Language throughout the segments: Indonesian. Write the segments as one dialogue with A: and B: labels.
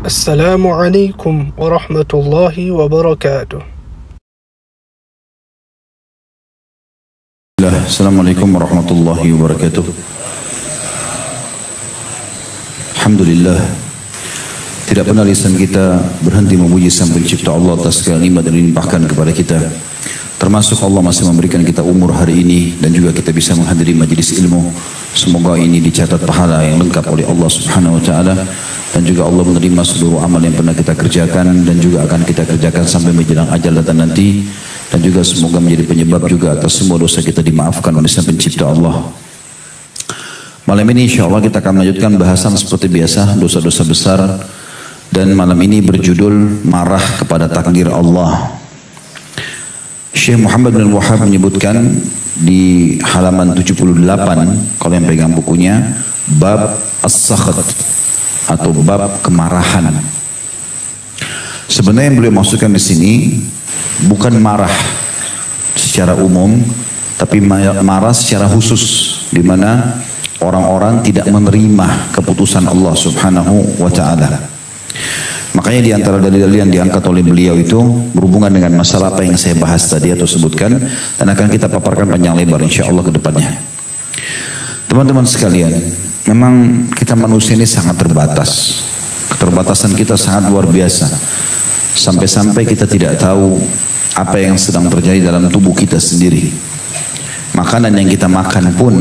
A: Assalamualaikum warahmatullahi wabarakatuh.
B: Assalamualaikum warahmatullahi wabarakatuh. Alhamdulillah, tidak pernah lisan kita berhenti memuji Sang Pencipta Allah atas segala nikmat yang dilimpahkan kepada kita. Termasuk Allah masih memberikan kita umur hari ini dan juga kita bisa menghadiri majelis ilmu. Semoga ini dicatat pahala yang lengkap oleh Allah Subhanahu wa taala dan juga Allah menerima seluruh amal yang pernah kita kerjakan dan juga akan kita kerjakan sampai menjelang ajal datang nanti, dan juga semoga menjadi penyebab juga atas semua dosa kita dimaafkan oleh Sang Pencipta Allah. Malam ini insya Allah kita akan melanjutkan bahasan seperti biasa dosa-dosa besar, dan malam ini berjudul marah kepada takdir Allah. Syekh Muhammad bin Wahab menyebutkan di halaman 78 kalau yang pegang bukunya, bab as-sakhat atau bab kemarahan. Sebenarnya yang beliau maksudkan di sini bukan marah secara umum, tapi marah secara khusus, di mana orang-orang tidak menerima keputusan Allah Subhanahu wa taala. Makanya di antara dalil-dalil yang diangkat oleh beliau itu berhubungan dengan masalah apa yang saya bahas tadi atau sebutkan, dan akan kita paparkan panjang lebar insya Allah ke depannya. Teman-teman sekalian, memang kita manusia ini sangat terbatas. Keterbatasan kita sangat luar biasa. Sampai-sampai kita tidak tahu apa yang sedang terjadi dalam tubuh kita sendiri. Makanan yang kita makan pun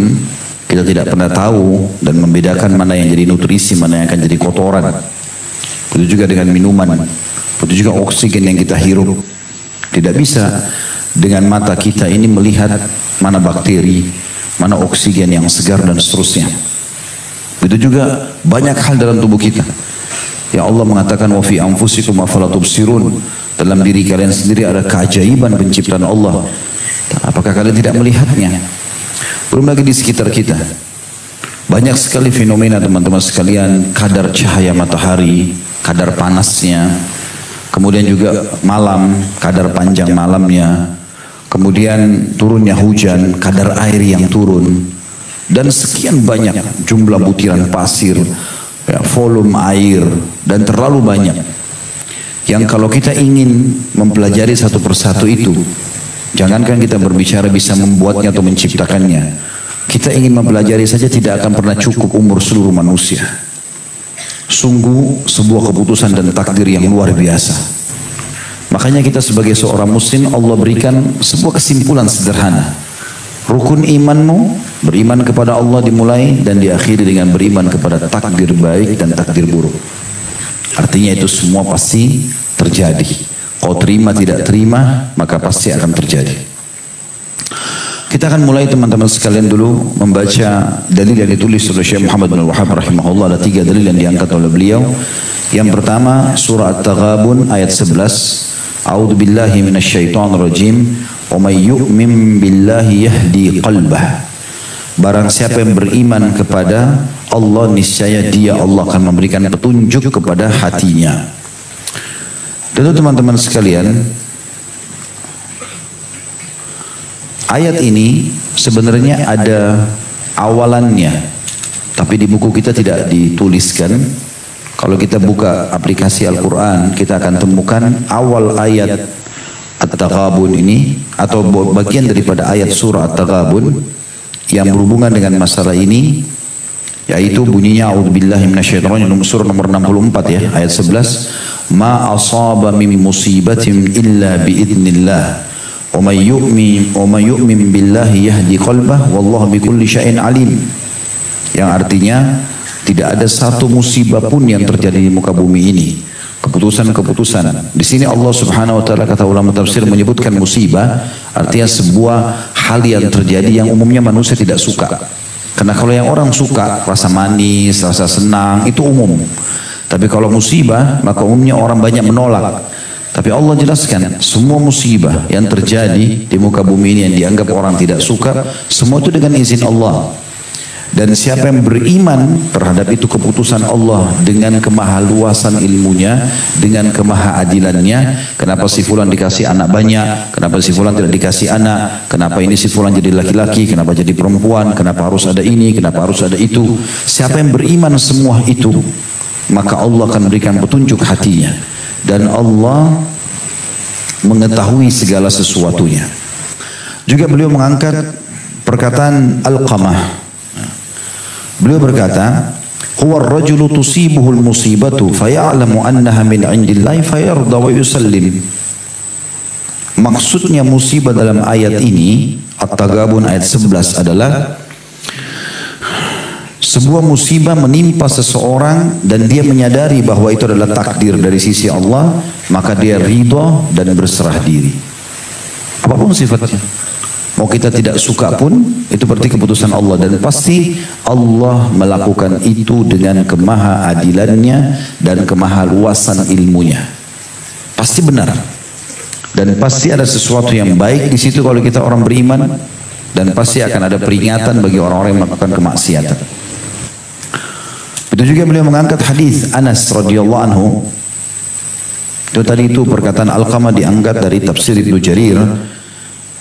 B: kita tidak pernah tahu dan membedakan mana yang jadi nutrisi, mana yang akan jadi kotoran. Begitu juga dengan minuman, begitu juga oksigen yang kita hirup. Tidak bisa dengan mata kita ini melihat mana bakteri, mana oksigen yang segar dan seterusnya. Begitu juga banyak hal dalam tubuh kita. Ya Allah mengatakan wa fi anfusikum afala tubsirun, dalam diri kalian sendiri ada keajaiban penciptaan Allah. Apakah kalian tidak melihatnya? Belum lagi di sekitar kita. Banyak sekali fenomena teman-teman sekalian, kadar cahaya matahari, kadar panasnya, kemudian juga malam, kadar panjang malamnya, kemudian turunnya hujan, kadar air yang turun, dan sekian banyak jumlah butiran pasir, ya, volume air, dan terlalu banyak. Yang kalau kita ingin mempelajari satu persatu itu, jangankan kita berbicara bisa membuatnya atau menciptakannya, kita ingin mempelajari saja tidak akan pernah cukup umur seluruh manusia. Sungguh sebuah keputusan dan takdir yang luar biasa. Makanya kita sebagai seorang muslim, Allah berikan sebuah kesimpulan sederhana. Rukun imanmu, beriman kepada Allah dimulai dan diakhiri dengan beriman kepada takdir baik dan takdir buruk. Artinya itu semua pasti terjadi. Kau terima tidak terima, maka pasti akan terjadi. Kita akan mulai teman-teman sekalian dulu membaca dalil yang ditulis oleh Syekh Muhammad bin Wahab rahimahullah. Ada 3 dalil yang diangkat oleh beliau. Yang pertama surah At-Taghabun ayat 11. A'udzu billahi minasyaitonir rajim. Wa may yu'min billahi yahdi qalbah. Barang siapa yang beriman kepada Allah, niscaya dia Allah akan memberikan petunjuk kepada hatinya. Tentu teman-teman sekalian, ayat ini sebenarnya ada awalannya, tapi di buku kita tidak dituliskan. Kalau kita buka aplikasi Al-Quran, kita akan temukan awal ayat At-Taghabun ini, atau bagian daripada ayat surah At-Taghabun yang berhubungan dengan masalah ini, yaitu bunyinya a'udzubillahi minasyaitonir rajim, surah nomor 64 ya, ayat 11. Ma asaba min musibatin illa biidznillah. Wa may yu'min billahi yahdi qalbah wallahu bikulli syai'in alim. Yang artinya tidak ada satu musibah pun yang terjadi di muka bumi ini. Keputusan-keputusan. Di sini Allah Subhanahu wa taala, kata ulama tafsir, menyebutkan musibah artinya sebuah hal yang terjadi yang umumnya manusia tidak suka. Karena kalau yang orang suka, rasa manis, rasa senang, itu umum. Tapi kalau musibah, maka umumnya orang banyak menolak. Tapi Allah jelaskan, semua musibah yang terjadi di muka bumi ini yang dianggap orang tidak suka, semua itu dengan izin Allah. Dan siapa yang beriman terhadap itu keputusan Allah dengan kemahaluasan ilmunya, dengan kemahaadilannya, kenapa si fulan dikasih anak banyak, kenapa si fulan tidak dikasih anak, kenapa ini si fulan jadi laki-laki, kenapa jadi perempuan, kenapa harus ada ini, kenapa harus ada itu. Siapa yang beriman semua itu, maka Allah akan berikan petunjuk hatinya. Dan Allah mengetahui segala sesuatunya. Juga beliau mengangkat perkataan Alqamah. Beliau berkata, huwa ar-rajulu tusibuhul musibatu faya'lamu annaha min 'indillahi fayarda wa yusallim. Maksudnya musibah dalam ayat ini, At-Taghabun ayat 11 adalah sebuah musibah menimpa seseorang dan dia menyadari bahwa itu adalah takdir dari sisi Allah, maka dia ridha dan berserah diri. Apapun sifatnya, mau kita tidak suka pun, itu berarti keputusan Allah, dan pasti Allah melakukan itu dengan kemaha-adilannya dan kemahaluasan ilmunya. Pasti benar, dan pasti ada sesuatu yang baik di situ kalau kita orang beriman, dan pasti akan ada peringatan bagi orang-orang yang melakukan kemaksiatan. Itu juga beliau mengangkat hadis Anas radhiyallahu anhu. Itu perkataan Alqamah diangkat dari tafsir Ibnu Jarir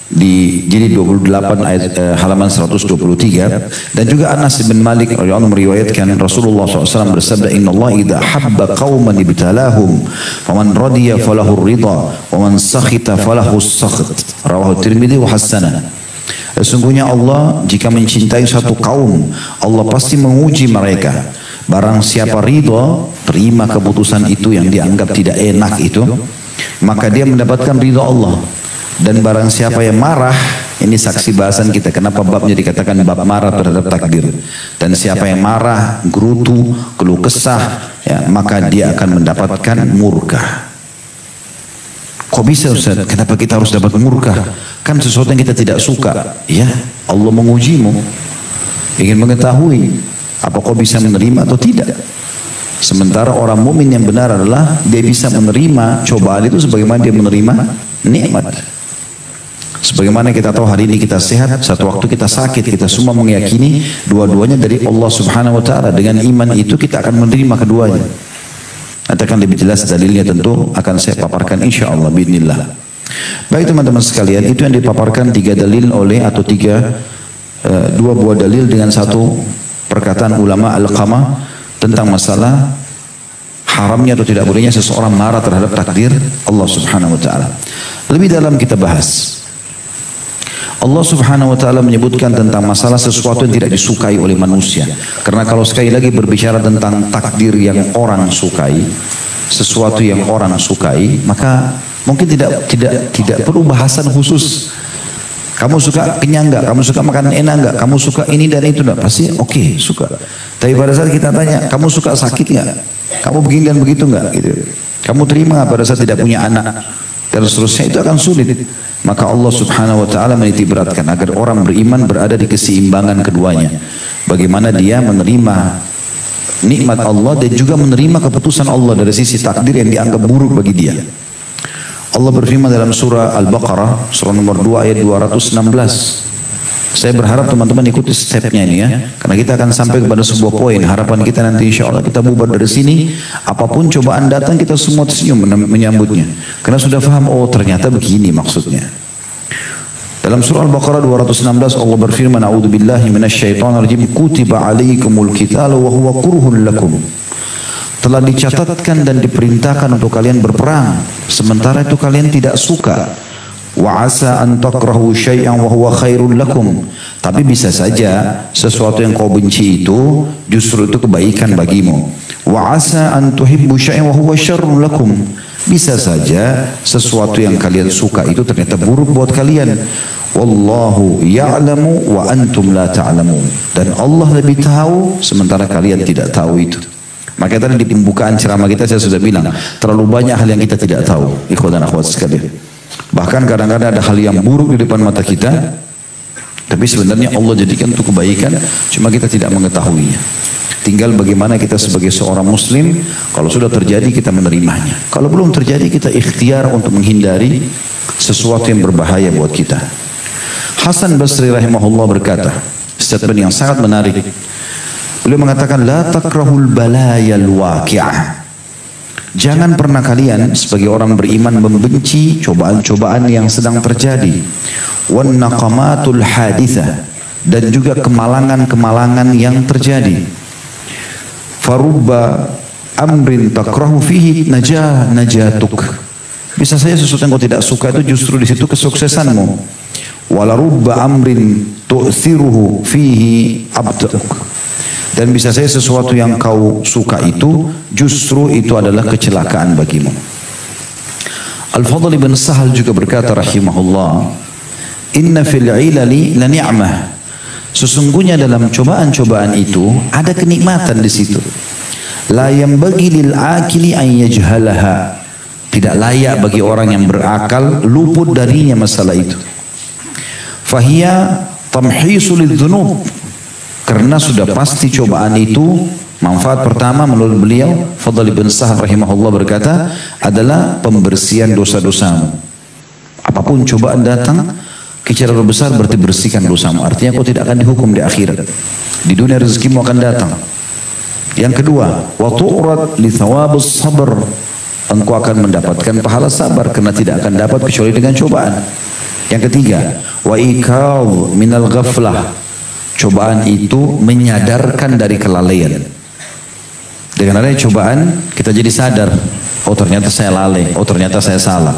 B: di jilid 28 ayat halaman 123, dan juga Anas bin Malik radhiyallahu anhu meriwayatkan Rasulullah SAW bersabda, Inna Allah idza habba qauman ibtalahum faman radiya falahu ridha wa man sakhita falahu sakht. Rawahu Tirmidzi wa hasanah. Sesungguhnya Allah jika mencintai satu kaum, Allah pasti menguji mereka. Barang siapa ridha, terima keputusan itu yang dianggap tidak enak itu, maka dia mendapatkan ridha Allah. Dan barang siapa yang marah, ini saksi bahasan kita kenapa babnya dikatakan bab marah terhadap takdir. Dan siapa yang marah, gerutu, keluh kesah, ya, maka dia akan mendapatkan murka. Kok bisa Ustaz? Kenapa kita harus dapat murka? Kan sesuatu yang kita tidak suka. Ya, Allah mengujimu, ingin mengetahui apa kau bisa menerima atau tidak. Sementara orang mukmin yang benar adalah dia bisa menerima cobaan itu sebagaimana dia menerima nikmat. Sebagaimana kita tahu hari ini kita sehat, satu waktu kita sakit, kita semua meyakini dua-duanya dari Allah Subhanahu wa taala. Dengan iman itu kita akan menerima keduanya. Nanti akan lebih jelas dalilnya tentu akan saya paparkan insyaallah biidznillah. Baik teman-teman sekalian, itu yang dipaparkan tiga dalil oleh atau dua buah dalil dengan satu perkataan ulama Alqamah tentang masalah haramnya atau tidak bolehnya seseorang marah terhadap takdir Allah Subhanahu wa taala. Lebih dalam kita bahas. Allah Subhanahu wa taala menyebutkan tentang masalah sesuatu yang tidak disukai oleh manusia. Karena kalau sekali lagi berbicara tentang takdir yang orang sukai, sesuatu yang orang sukai, maka mungkin tidak perlu bahasan khusus. Kamu suka kenyang enggak? Kamu suka makan enak enggak? Kamu suka ini dan itu enggak? Pasti oke, suka. Tapi pada saat kita tanya, kamu suka sakit enggak? Kamu begini dan begitu enggak? Gitu. Kamu terima enggak pada saat tidak punya anak? Dan seterusnya, itu akan sulit. Maka Allah Subhanahu wa taala menitik beratkan agar orang beriman berada di keseimbangan keduanya. Bagaimana dia menerima nikmat Allah dan juga menerima keputusan Allah dari sisi takdir yang dianggap buruk bagi dia. Allah berfirman dalam surah Al-Baqarah, surah nomor 2 ayat 216. Saya berharap teman-teman ikuti stepnya ini ya, karena kita akan sampai kepada sebuah poin. Harapan kita nanti insya Allah kita bubar dari sini, apapun cobaan datang kita semua tersenyum menyambutnya. Karena sudah paham, oh ternyata begini maksudnya. Dalam surah Al-Baqarah 216 Allah berfirman, A'udzubillahi minasyaitonirrajim, kutiba alaikumul qitalu wa huwa kurhun lakum. Telah dicatatkan dan diperintahkan untuk kalian berperang, sementara itu kalian tidak suka. Wa asa an takrahu syai'an wa huwa khairul lakum. Tapi bisa saja sesuatu yang kau benci itu justru itu kebaikan bagimu. Wa asa an tuhibbu syai'an wa huwa syarrul lakum. Bisa saja sesuatu yang kalian suka itu ternyata buruk buat kalian. Wallahu ya'lamu wa antum la ta'lamun. Dan Allah lebih tahu sementara kalian tidak tahu itu. Maka tadi di pembukaan ceramah kita saya sudah bilang, terlalu banyak hal yang kita tidak tahu. Ikhwan dan akhwat sekalian. Bahkan kadang-kadang ada hal yang buruk di depan mata kita, tapi sebenarnya Allah jadikan untuk kebaikan, cuma kita tidak mengetahuinya. Tinggal bagaimana kita sebagai seorang muslim, kalau sudah terjadi kita menerimanya. Kalau belum terjadi kita ikhtiar untuk menghindari sesuatu yang berbahaya buat kita. Hasan Basri rahimahullah berkata, statement yang sangat menarik. Beliau mengatakan, la takrahul balayal waqi'ah. Jangan pernah kalian sebagai orang beriman membenci cobaan-cobaan yang sedang terjadi. Wan naqamatul hadithah, dan juga kemalangan-kemalangan yang terjadi. Farubba amrin takrahu fihi najatuk. Bisa saja sesuatu yang kau tidak suka itu justru di situ kesuksesanmu. Wala rubba amrin tu'thiruhu fihi abduk. Dan bisa saja sesuatu yang kau suka itu justru itu adalah kecelakaan bagimu. Al-Fadl bin Sahal juga berkata rahimahullah, inna fil ilali la ni'mah. Sesungguhnya dalam cobaan-cobaan itu ada kenikmatan di situ. La yanbaghi lil akili an yajhalaha. Tidak layak bagi orang yang berakal luput darinya masalah itu. Fahiya tamhisu lidhunub. Karena sudah pasti cobaan itu, manfaat pertama menurut beliau Fadl bin Sahal rahimahullah berkata adalah pembersihan dosa-dosamu. Apapun cobaan datang, secara besar berarti bersihkan dosamu. Artinya kau tidak akan dihukum di akhirat. Di dunia rezekimu akan datang. Yang kedua, wa tu'rad li thawabus sabr. Engkau akan mendapatkan pahala sabar karena tidak akan dapat kecuali dengan cobaan. Yang ketiga, wa ikal minal ghaflah. Cobaan itu menyadarkan dari kelalaian. Dengan adanya cobaan kita jadi sadar, oh ternyata saya lalai, oh ternyata saya salah.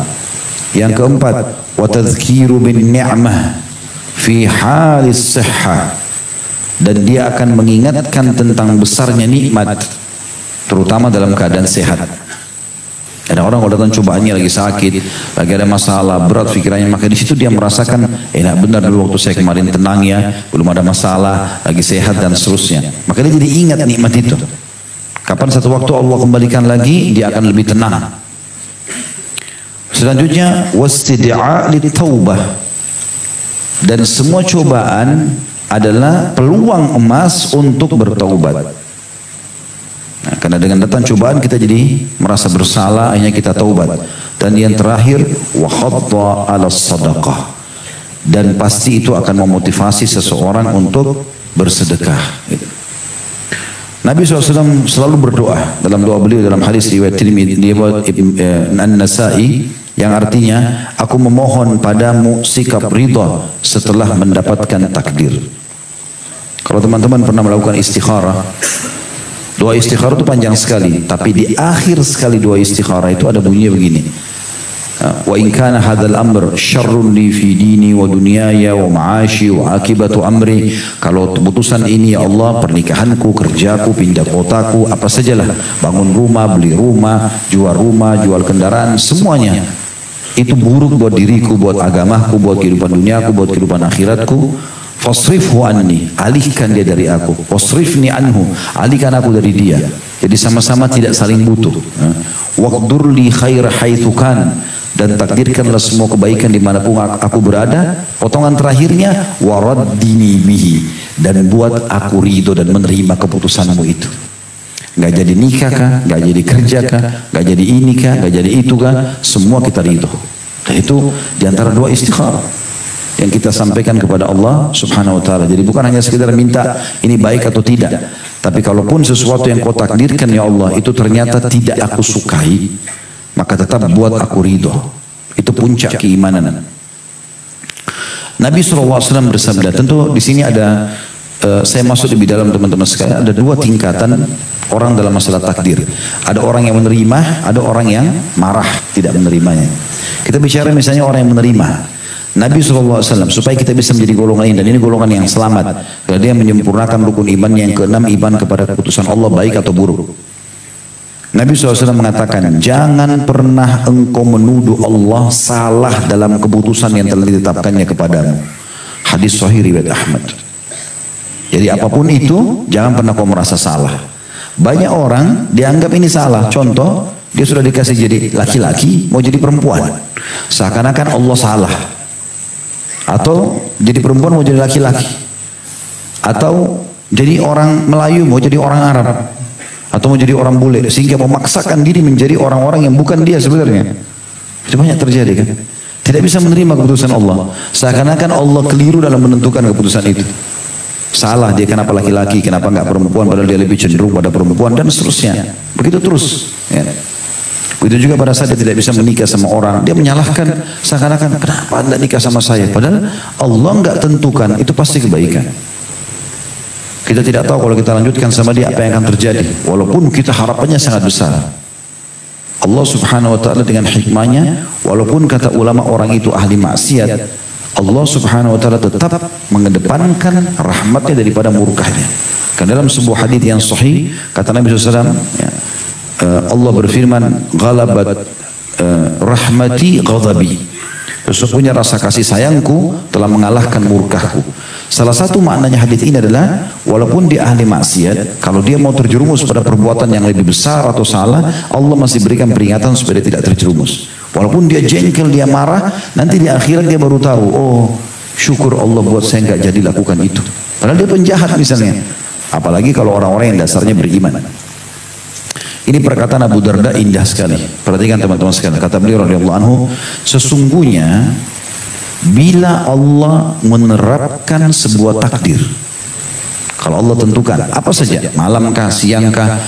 B: Yang keempat, wa tadhkiru bin ni'mah fi halis sihha. Dan dia akan mengingatkan tentang besarnya nikmat terutama dalam keadaan sehat. Ada orang kalau datang cobaannya lagi sakit, lagi ada masalah berat pikirannya, maka di situ dia merasakan enak benar dulu waktu saya kemarin tenang ya, belum ada masalah, lagi sehat dan seterusnya. Maka dia jadi ingat nikmat itu. Kapan satu waktu Allah kembalikan lagi, dia akan lebih tenang. Selanjutnya wastida'a litaubah. Dan semua cobaan adalah peluang emas untuk bertaubat. Nah, karena dengan datang cobaan kita jadi merasa bersalah, akhirnya kita taubat. Dan yang terakhir wa khadda 'ala sadaqah. Dan pasti itu akan memotivasi seseorang untuk bersedekah. Nabi SAW selalu berdoa dalam doa beliau dalam hadis riwayat Tirmidzi An-Nasa'i yang artinya aku memohon padamu sikap ridha setelah mendapatkan takdir. Kalau teman-teman pernah melakukan istikharah, doa istikharah itu panjang sekali, tapi di akhir sekali doa istikharah itu ada bunyinya begini. Wa in kana hadzal amr syarrun li fi dini wa dunyaya wa ma'ashi wa akibatu amri. Kalau keputusan ini ya Allah, pernikahanku, kerjaku, pindah kotaku, apa sajalah, bangun rumah, beli rumah, jual kendaraan, semuanya itu buruk buat diriku, buat agamaku, buat kehidupan duniaku, buat kehidupan akhiratku. Fasrifhu anni, alihkan dia dari aku. Fasrifni anhu, alihkan aku dari dia. Jadi sama-sama tidak saling butuh. Waqdur li khair haitsu kan, dan takdirkanlah semua kebaikan dimanapun aku berada. Potongan terakhirnya waraddini bihi, dan buat aku ridho dan menerima keputusanmu itu. Gak jadi nikah kah, gak jadi kerja kah, gak jadi ini kah, gak jadi itu kah, semua kita ridho. Dan itu diantara doa istikharah yang kita sampaikan kepada Allah Subhanahu wa ta'ala. Jadi bukan hanya sekedar minta ini baik atau tidak, tapi kalaupun sesuatu yang kau takdirkan ya Allah itu ternyata tidak aku sukai, maka tetap buat aku ridho. Itu puncak keimanan. Nabi SAW bersabda, tentu di sini ada saya masuk lebih dalam teman-teman sekalian, ada dua tingkatan orang dalam masalah takdir. Ada orang yang menerima, ada orang yang marah tidak menerimanya. Kita bicara misalnya orang yang menerima. Nabi SAW supaya kita bisa menjadi golongan ini, dan ini golongan yang selamat karena dia menyempurnakan rukun iman yang keenam, iman kepada keputusan Allah baik atau buruk. Nabi SAW mengatakan, jangan pernah engkau menuduh Allah salah dalam keputusan yang telah ditetapkannya kepadamu. Hadis sahih riwayat Ahmad. Jadi apapun itu jangan pernah kau merasa salah. Banyak orang dianggap ini salah. Contoh, dia sudah dikasih jadi laki-laki mau jadi perempuan, seakan-akan Allah salah. Atau jadi perempuan mau jadi laki-laki, atau jadi orang Melayu mau jadi orang Arab, atau mau jadi orang bule, sehingga memaksakan diri menjadi orang-orang yang bukan dia sebenarnya. Itu banyak terjadi kan. Tidak bisa menerima keputusan Allah, seakan-akan Allah keliru dalam menentukan keputusan itu. Salah dia, kenapa laki-laki, kenapa nggak perempuan, padahal dia lebih cenderung pada perempuan, dan seterusnya. Begitu terus ya. Begitu juga pada saat dia tidak bisa menikah sama orang, dia menyalahkan seakan-akan kenapa anda nikah sama saya, padahal Allah nggak tentukan itu pasti kebaikan. Kita tidak tahu kalau kita lanjutkan sama dia apa yang akan terjadi. Walaupun kita harapannya sangat besar. Allah subhanahu wa ta'ala dengan hikmahnya, walaupun kata ulama orang itu ahli maksiat, Allah subhanahu wa ta'ala tetap mengedepankan rahmatnya daripada murkahnya. Karena dalam sebuah hadis yang sahih, kata Nabi SAW, Allah berfirman, "Ghalabat rahmati ghadabi." Sesungguhnya rasa kasih sayangku telah mengalahkan murkahku. Salah satu maknanya hadis ini adalah, walaupun dia ahli maksiat, kalau dia mau terjerumus pada perbuatan yang lebih besar atau salah, Allah masih berikan peringatan supaya dia tidak terjerumus. Walaupun dia jengkel, dia marah, nanti di akhirat dia baru tahu, oh syukur Allah buat saya nggak jadi lakukan itu. Padahal dia penjahat misalnya. Apalagi kalau orang-orang yang dasarnya beriman. Ini perkataan Abu Darda indah sekali. Perhatikan teman-teman sekalian. Kata beliau radhiyallahu anhu, sesungguhnya bila Allah menerapkan sebuah takdir, kalau Allah tentukan apa saja, malamkah, siangkah,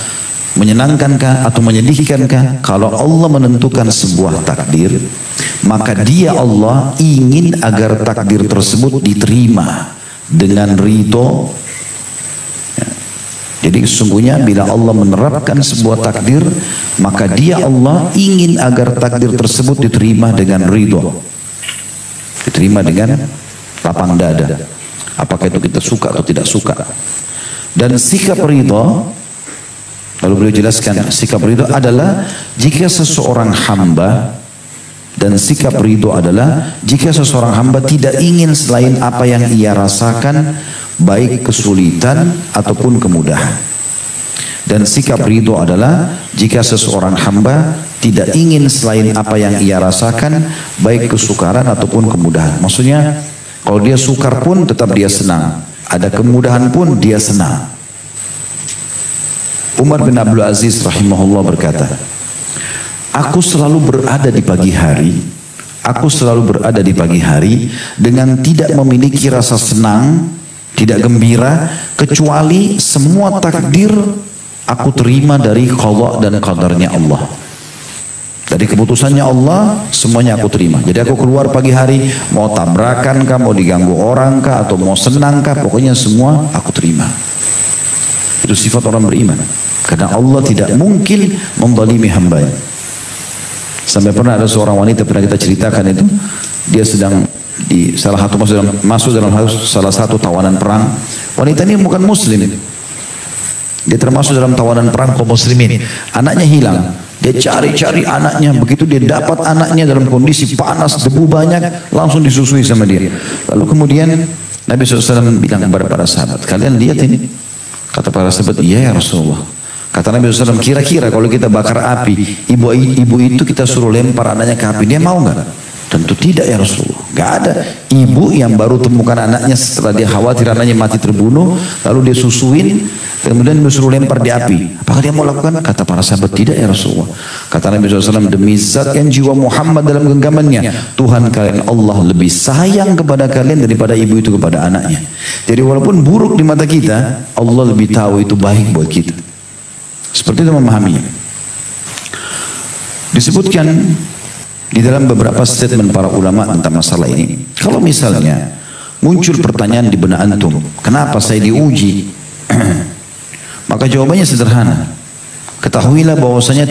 B: menyenangkankah atau menyedihkankah, kalau Allah menentukan sebuah takdir, maka dia Allah ingin agar takdir tersebut diterima dengan ridho. Jadi sesungguhnya bila Allah menerapkan sebuah takdir, maka dia Allah ingin agar takdir tersebut diterima dengan ridho, diterima dengan lapang dada, apakah itu kita suka atau tidak suka. Dan sikap ridho, lalu beliau jelaskan, sikap ridho adalah jika seseorang hamba, dan sikap ridho adalah jika seseorang hamba tidak ingin selain apa yang ia rasakan, baik kesulitan ataupun kemudahan. Dan sikap ridho adalah jika seseorang hamba tidak ingin selain apa yang ia rasakan, baik kesukaran ataupun kemudahan. Maksudnya kalau dia sukar pun tetap dia senang, ada kemudahan pun dia senang. Umar bin Abdul Aziz rahimahullah berkata, aku selalu berada di pagi hari, aku selalu berada di pagi hari dengan tidak memiliki rasa senang, tidak gembira, kecuali semua takdir aku terima dari qada dan qadarnya Allah. Dari keputusannya Allah, semuanya aku terima. Jadi aku keluar pagi hari, mau tabrakan kah, mau diganggu orang kah, atau mau senang kah, pokoknya semua aku terima. Itu sifat orang beriman. Karena Allah tidak mungkin menzalimi hambanya. Sampai pernah ada seorang wanita, pernah kita ceritakan itu, dia sedang di salah satu masuk dalam salah satu tawanan perang. Wanita ini bukan muslim, dia termasuk dalam tawanan perang kaum muslimin. Anaknya hilang, dia cari-cari anaknya. Begitu dia dapat anaknya dalam kondisi panas, debu banyak, langsung disusui sama dia. Lalu kemudian Nabi SAW bilang kepada para sahabat, kalian lihat ini. Kata para sahabat, iya ya Rasulullah. Kata Nabi SAW, kira-kira kalau kita bakar api, ibu itu kita suruh lempar anaknya ke api, dia mau nggak? Tentu tidak ya Rasulullah. Gak ada ibu yang baru temukan anaknya setelah dia khawatir anaknya mati terbunuh, lalu dia susuin, kemudian disuruh lempar di api. Apakah dia mau lakukan? Kata para sahabat, tidak ya Rasulullah. Kata Nabi SAW, demi zat yang jiwa Muhammad dalam genggamannya, Tuhan kalian Allah lebih sayang kepada kalian daripada ibu itu kepada anaknya. Jadi walaupun buruk di mata kita, Allah lebih tahu itu baik buat kita. Seperti itu memahaminya. Disebutkan di dalam beberapa statement para ulama tentang masalah ini, kalau misalnya muncul pertanyaan di benak antum, kenapa saya diuji? Maka jawabannya sederhana. Ketahuilah bahwasanya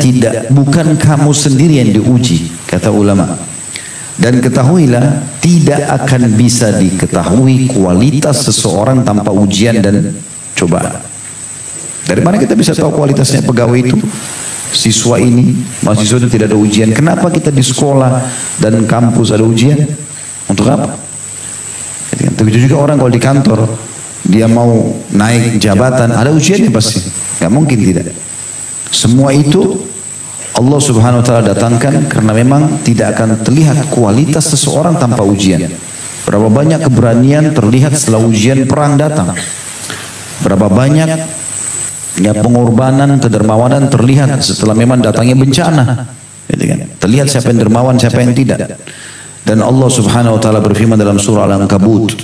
B: bukan kamu sendiri yang diuji, kata ulama. Dan ketahuilah tidak akan bisa diketahui kualitas seseorang tanpa ujian dan cobaan. Dari mana kita bisa tahu kualitasnya pegawai itu? Siswa ini, mahasiswa itu tidak ada ujian. Kenapa kita di sekolah dan kampus ada ujian? Untuk apa? Begitu juga orang kalau di kantor, dia mau naik jabatan, ada ujiannya pasti. Gak mungkin tidak. Semua itu Allah subhanahu wa ta'ala datangkan karena memang tidak akan terlihat kualitas seseorang tanpa ujian. Berapa banyak keberanian terlihat setelah ujian perang datang. Berapa banyak pengorbanan, kedermawanan terlihat setelah memang datangnya bencana. Terlihat siapa yang dermawan, siapa yang tidak. Dan Allah subhanahu wa ta'ala berfirman dalam surah Al-Ankabut,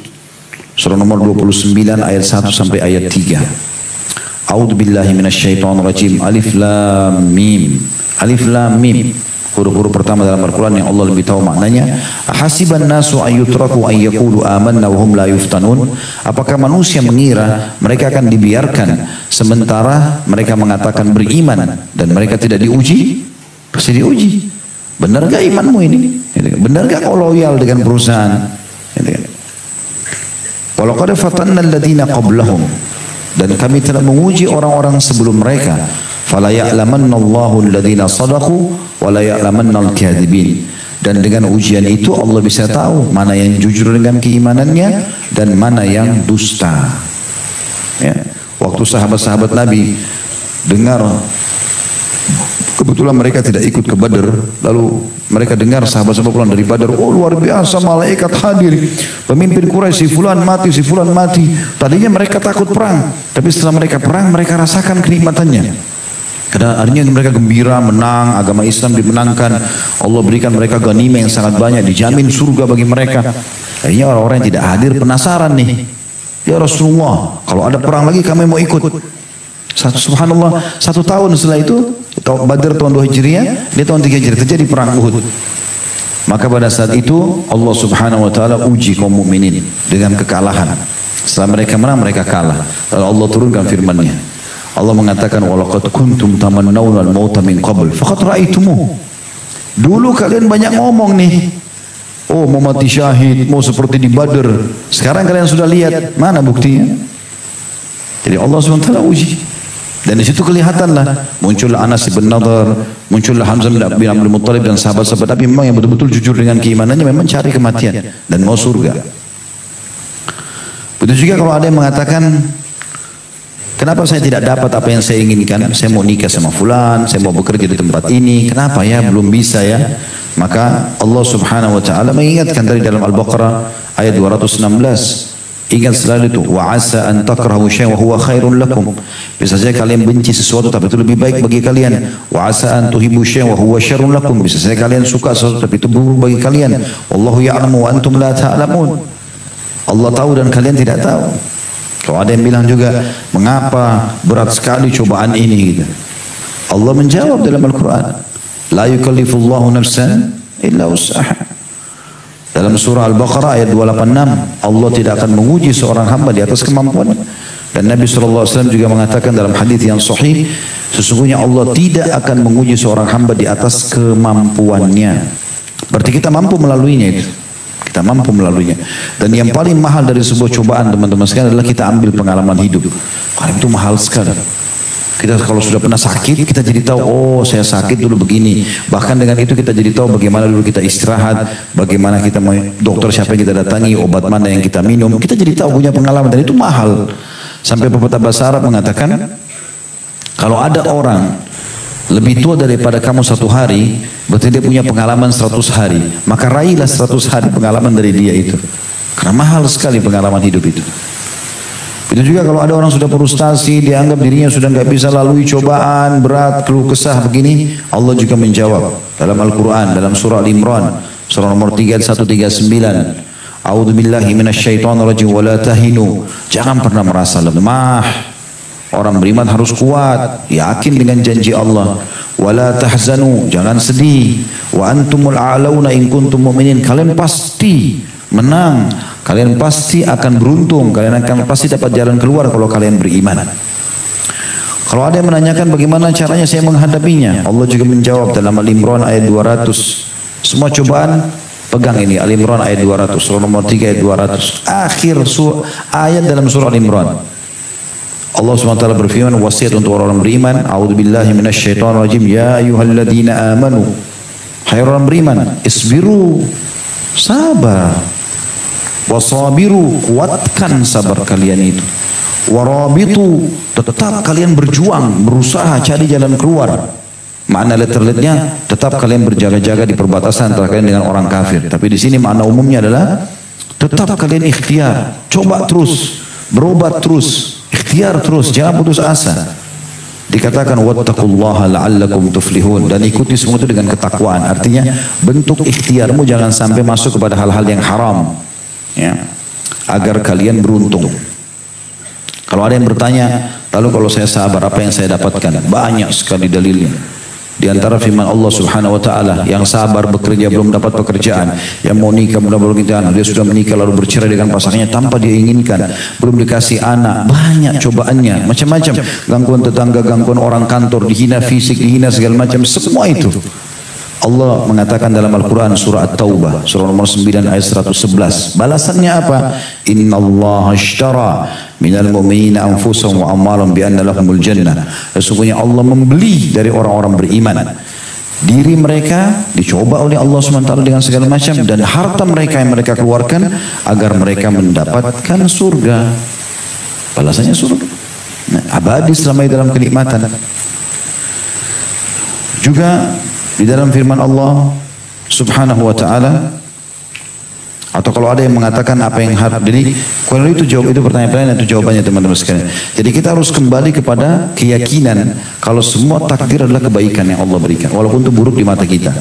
B: surah nomor 29 ayat 1 sampai ayat 3. A'udzu billahi minasyaitonir rajim. Alif lam mim. Alif lam mim. Huruf-huruf pertama dalam Al-Quran yang Allah lebih tahu maknanya. Hasiban nasu ayyutraku ayyakulu amanna wa hum la yuftanun. Apakah manusia mengira mereka akan dibiarkan sementara mereka mengatakan beriman dan mereka tidak diuji? Pasti diuji. Benar gak imanmu ini? Benar gak kau loyal dengan perusahaan? Walaqad fatanna alladziina qablahum, dan kami telah menguji orang-orang sebelum mereka. Fala ya'lamanna Allahu alladziina shadaqu wa la ya'lamanna al-kadzibin. Dan dengan ujian itu Allah bisa tahu mana yang jujur dengan keimanannya dan mana yang dusta. Ya. Waktu sahabat-sahabat Nabi dengar, kebetulan mereka tidak ikut ke Badar, lalu mereka dengar sahabat-sahabat pulang dari Badar, oh luar biasa malaikat hadir, pemimpin Quraisy si fulan mati, si fulan mati. Tadinya mereka takut perang, tapi setelah mereka perang mereka rasakan kenikmatannya. Karena akhirnya mereka gembira, menang, agama Islam dimenangkan, Allah berikan mereka ghanimah yang sangat banyak, dijamin surga bagi mereka. Akhirnya orang-orang yang tidak hadir penasaran nih, ya Rasulullah, kalau ada perang lagi kami mau ikut. Subhanallah, 1 tahun setelah itu, Badar tahun 2 Hijriah, dia tahun 3 Hijriah terjadi perang Uhud. Maka pada saat itu Allah Subhanahu wa taala uji kaum mukminin dengan kekalahan. Setelah mereka menang, mereka kalah. Lalu Allah turunkan firman-Nya. Allah mengatakan walaqad kuntum tamannawna al-mauta min qabl faqad ra'aitumuh. Dulu kalian banyak ngomong nih, oh mau mati syahid, mau seperti di Badar. Sekarang kalian sudah lihat, mana buktinya? Jadi Allah SWT uji. Dan di situ kelihatanlah muncullah Anas bin Nadhr, muncullah Hamzah bin Abdul Muttalib dan sahabat-sahabat Nabi memang yang betul-betul jujur dengan keimanannya, memang cari kematian dan mau surga. Begitu juga kalau ada yang mengatakan, kenapa saya tidak dapat apa yang saya inginkan? Saya mau nikah sama fulan, saya mau bekerja di tempat ini, kenapa ya belum bisa ya? Maka Allah Subhanahu wa taala mengingatkan dari dalam Al-Baqarah ayat 216. Ingat selalu itu, wa asa an takrahu syai'an wa huwa khairun lakum. Bisa saja kalian benci sesuatu tapi itu lebih baik bagi kalian. Wa asa an tuhibbu syai'an wa huwa syarrun lakum. Bisa saja kalian suka sesuatu tapi itu buruk bagi kalian. Wallahu ya'lamu wa antum la ta'lamun. Allah tahu dan kalian tidak tahu. Kalau ada yang bilang juga, mengapa berat sekali cobaan ini gitu. Allah menjawab dalam Al-Quran, la yukallifullahu nafsan illa wus'aha. Dalam surah Al-Baqarah ayat 286, Allah tidak akan menguji seorang hamba di atas kemampuan. Dan Nabi SAW juga mengatakan dalam hadis yang sahih, sesungguhnya Allah tidak akan menguji seorang hamba di atas kemampuannya. Berarti kita mampu melaluinya itu. Kita mampu melaluinya. Dan yang paling mahal dari sebuah cobaan teman-teman sekalian adalah kita ambil pengalaman hidup. Karena itu mahal sekali. Kita kalau sudah pernah sakit, kita jadi tahu, oh saya sakit dulu begini. Bahkan dengan itu kita jadi tahu bagaimana dulu kita istirahat, bagaimana kita mau dokter siapa yang kita datangi, obat mana yang kita minum. Kita jadi tahu punya pengalaman dan itu mahal. Sampai pepatah bahasa Arab mengatakan, kalau ada orang lebih tua daripada kamu 1 hari, berarti dia punya pengalaman 100 hari. Maka raihlah 100 hari pengalaman dari dia itu. Karena mahal sekali pengalaman hidup itu. Itu juga kalau ada orang sudah frustasi, dianggap dirinya sudah nggak bisa lalui cobaan berat, keluh kesah begini, Allah juga menjawab dalam Al-Quran, dalam surah Al-Imran, surah nomor 139. A'udzubillahi minasyaitonirrajim wa la tahinu. Jangan pernah merasa lemah. Orang beriman harus kuat, yakin dengan janji Allah. Wala tahzanu, jangan sedih. Wa antumul a'launa in kuntum mu'minin. Kalian pasti menang. Kalian pasti akan beruntung, kalian akan pasti dapat jalan keluar kalau kalian beriman. Kalau ada yang menanyakan bagaimana caranya saya menghadapinya, Allah juga menjawab dalam Al-Imran ayat 200. Semua cobaan, pegang ini Al-Imran ayat 200, surah nomor 3 ayat 200. Akhir ayat dalam surah Al-Imran. Allah SWT berfirman, wasiat untuk orang-orang beriman, a'udzubillahi minasyaitonirrajim, ya ayyuhalladzina amanu. Hai orang beriman, isbiru, sabar. Wasabiru, kuatkan sabar kalian itu. Warabitu, tetap kalian berjuang, berusaha cari jalan keluar. Makna letterletnya, tetap kalian berjaga-jaga di perbatasan antara kalian dengan orang kafir. Tapi di sini makna umumnya adalah tetap kalian ikhtiar, coba terus, berobat terus, ikhtiar terus, jangan putus asa. Dikatakan wattaqullaha la'allakum tuflihun, dan ikuti semua itu dengan ketakwaan. Artinya bentuk ikhtiarmu jangan sampai masuk kepada hal-hal yang haram. Ya, agar kalian beruntung. Kalau ada yang bertanya, lalu kalau saya sabar apa yang saya dapatkan? Banyak sekali dalilnya. Di antara firman Allah Subhanahu wa taala, yang sabar bekerja belum dapat pekerjaan, yang mau nikah belum dapat pekerjaan, dia sudah menikah lalu bercerai dengan pasangannya tanpa dia inginkan, belum dikasih anak, banyak cobaannya, macam-macam, gangguan tetangga, gangguan orang kantor, dihina fisik, dihina segala macam, semua itu. Allah mengatakan dalam Al-Quran surah At-Taubah, surah nomor 9 ayat 111. Balasannya apa? Innallaha ashtara minal mu'minina anfusahum wa amwalahum bi anna lahumul jannah. Sesungguhnya Allah membeli dari orang-orang beriman diri mereka, dicoba oleh Allah SWT dengan segala macam, dan harta mereka yang mereka keluarkan agar mereka mendapatkan surga. Balasannya surga. Abadi selama dalam kenikmatan. Juga di dalam firman Allah Subhanahu wa taala, atau kalau ada yang mengatakan apa yang harus, jadi kalau itu jawab, itu pertanyaan itu jawabannya teman-teman sekalian. Jadi kita harus kembali kepada keyakinan kalau semua takdir adalah kebaikan yang Allah berikan, walaupun itu buruk di mata kita.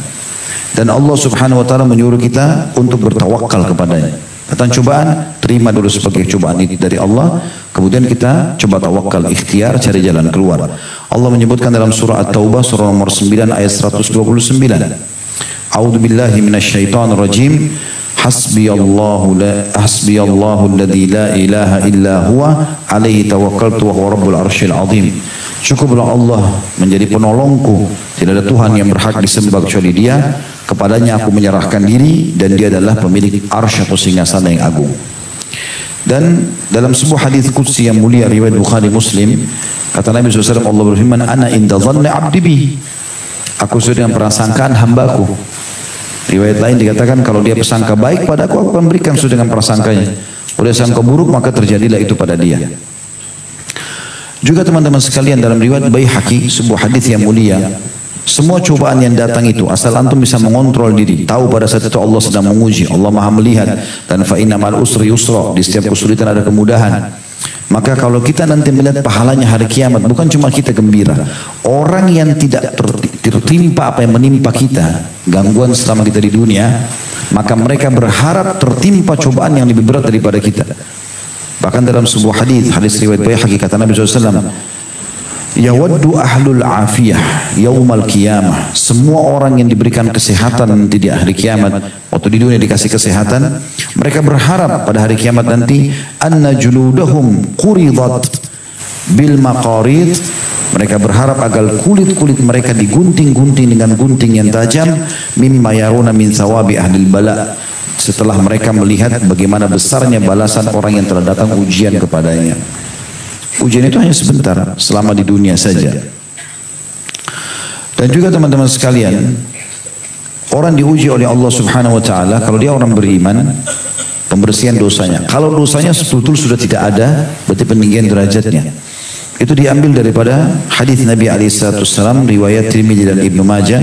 B: Dan Allah Subhanahu wa taala menyuruh kita untuk bertawakal kepadanya. Datang cobaan, terima dulu sebagai cobaan ini dari Allah, kemudian kita coba tawakal, ikhtiar, cari jalan keluar. Allah menyebutkan dalam surah At-Taubah surah nomor 9 ayat 129. A'udzu billahi minasyaitonir rajim. Hasbiyallahu alladzi la ilaha illa huwa alaihi tawakkaltu wa huwa rabbul arsyil azim. Cukuplah Allah menjadi penolongku, tidak ada Tuhan yang berhak disembah kecuali Dia, kepadanya aku menyerahkan diri dan Dia adalah pemilik arsy atau singgasana yang agung. Dan dalam sebuah hadis qudsi yang mulia riwayat Bukhari Muslim, kata Nabi SAW, Allah berfirman, ana inda dhanni abdi bi, aku sesuai dengan prasangkaan hambaku. Riwayat lain dikatakan kalau dia persangka baik padaku, aku akan berikan sesuai dengan prasangkanya. Kalau dia sangka buruk, maka terjadilah itu pada dia. Juga teman-teman sekalian, dalam riwayat Baihaqi, sebuah hadis yang mulia, semua cobaan yang datang itu, asal antum bisa mengontrol diri, tahu pada saat itu Allah sedang menguji, Allah maha melihat, dan fa inna ma'al usri yusra, di setiap kesulitan ada kemudahan. Maka kalau kita nanti melihat pahalanya hari kiamat, bukan cuma kita gembira, orang yang tidak tertimpa apa yang menimpa kita, gangguan selama kita di dunia, maka mereka berharap tertimpa cobaan yang lebih berat daripada kita. Bahkan dalam sebuah hadis riwayat Baihaqi, kata Nabi SAW, yawaddu ahlul afiyah yaumal qiyamah, semua orang yang diberikan kesehatan nanti di hari kiamat, waktu di dunia dikasih kesehatan, mereka berharap pada hari kiamat nanti anna juludahum quridat bil maqarid, mereka berharap agar kulit-kulit mereka digunting-gunting dengan gunting yang tajam, mimma yaruna min thawabi ahlil bala, setelah mereka melihat bagaimana besarnya balasan orang yang telah datang ujian kepadanya. Ujian itu hanya sebentar, selama di dunia saja. Dan juga teman-teman sekalian, orang diuji oleh Allah Subhanahu wa taala kalau dia orang beriman, pembersihan dosanya. Kalau dosanya betul-betul sudah tidak ada, berarti peninggian derajatnya. Itu diambil daripada hadis Nabi SAW riwayat Tirmidzi dan Ibnu Majah.